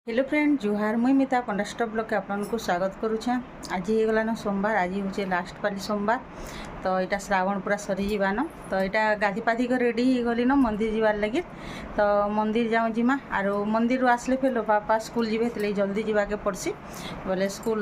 Hello friend जुहार मुई मिता पंडास्टॉप blog के आपको स्वागत करुछे। आज ही गलान सोमवार, आज हूँ लास्ट पाली सोमवार। तो यहाँ श्रावण पूरा सरी जीवान। तो यहाँ गाधी पाधी कर रेडी हो गली न मंदिर जीवार लगे। तो मंदिर जाऊँ जिमा आर मंदिर आसले फिर बापा स्कूल जीवे तो जल्दी जावाके पड़सी बोले स्कूल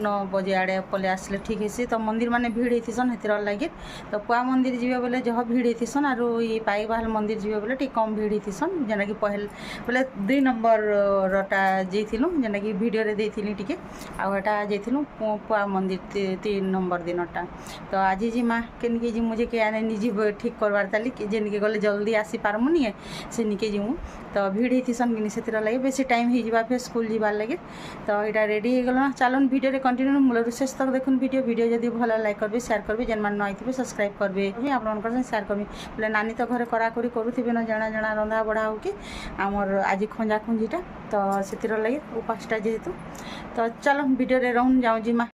9 बजे आड़े पले आसले ठीक है। तो मंदिर माने भीड़ होतीसन हेतिर लगे। तो पुआ मंदिर जीवे बोले जह भीड़ होतीसन आर ये पाई बाहर मंदिर जीवे बोले टी कम भीड़ होतीसन जेना कि पहल बोले 2 नंबर टा जाइलु जेना कि वीडियो रे देथिली टिके आटा जाइलु पुआ मंदिर 3 नंबर दिनटा। तो आज जी माँ के जी मुझे के आने निजी ठीक करवार ताली जेनिके गले जल्दी आसी पारमुनि से निके जीमु। तो भीड़ होतीसन कि से लगे बेसी टाइम हो जावा फिर स्कूल जीवार लगे। तो यहाँ रेडी हो गल चलन वीडियो रे कंटिन्यू मूल शेष तक देखुन वीडियो जदि भल लाइक करबे शेयर करबे जेन मान नई सब्सक्राइब करबे आपन शेयर करबे बोले नानी तो घरे कराकरी करुवे न जना जना रंधा बढ़ा हो कि आमर आज खंजा खुंजीटा। तो से लगे उपासटा जेहेतु तो चलो वीडियो रे रहूँ जाऊँ जिमा।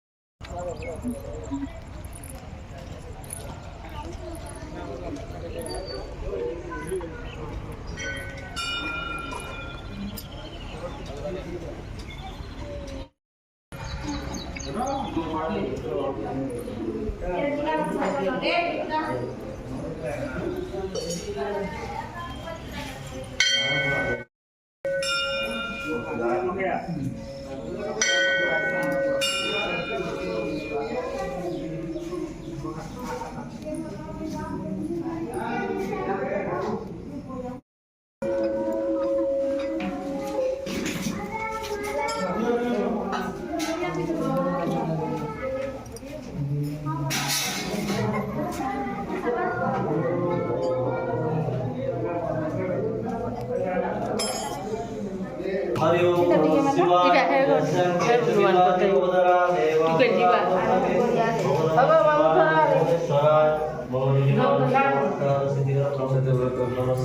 हरि ओम शिवाय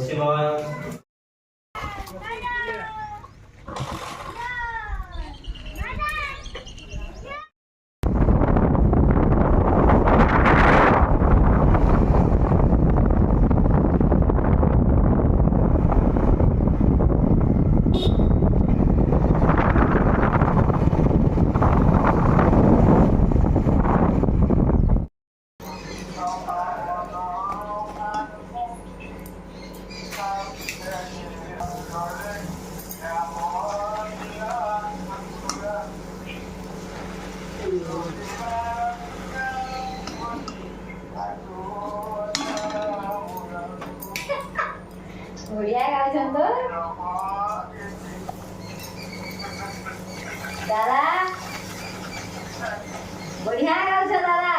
शिवाय बढ़िया गाउछन् तो दादा बढ़िया गाउछ दादा।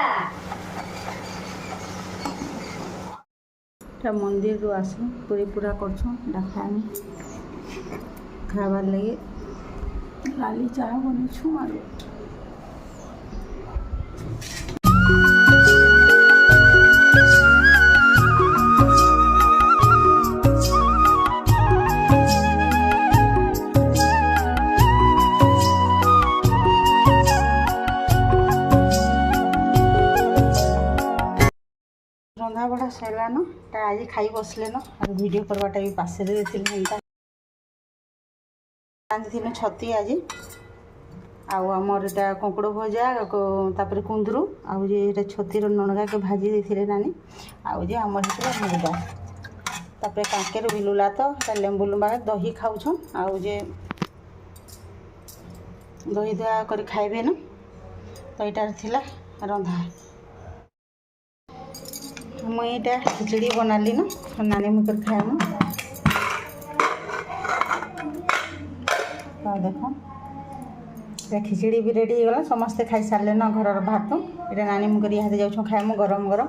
मंदिर रू आस पूरी पूरा करछो डाकानी खाबार लगे लाली चाह बनेछु मारू। रंधा बड़ा सरलान आज खाई बसले न और वीडियो करवाटा भी पासे रांधि छती आज आमर इटा कंकुड़ भजा तापर कुंदरू आउ छतीर नणगा के भाजी देते नानी आउ जे आमर मुगा तापर कांकेर बिलुला तो लेंबू लुम्बा दही खाऊन आउ जे दही दुआ कर खाइबे न। तो यहाँ थिला रंधा मुई खिचड़ी बनाली न नानी मुकर खाएम। तो देख खिचड़ी भी रेडी हो गला समस्ते खाई सारे न घर भात ये नानी मुकर यहाँ जाऊँ खाएम गरम गरम।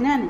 नानी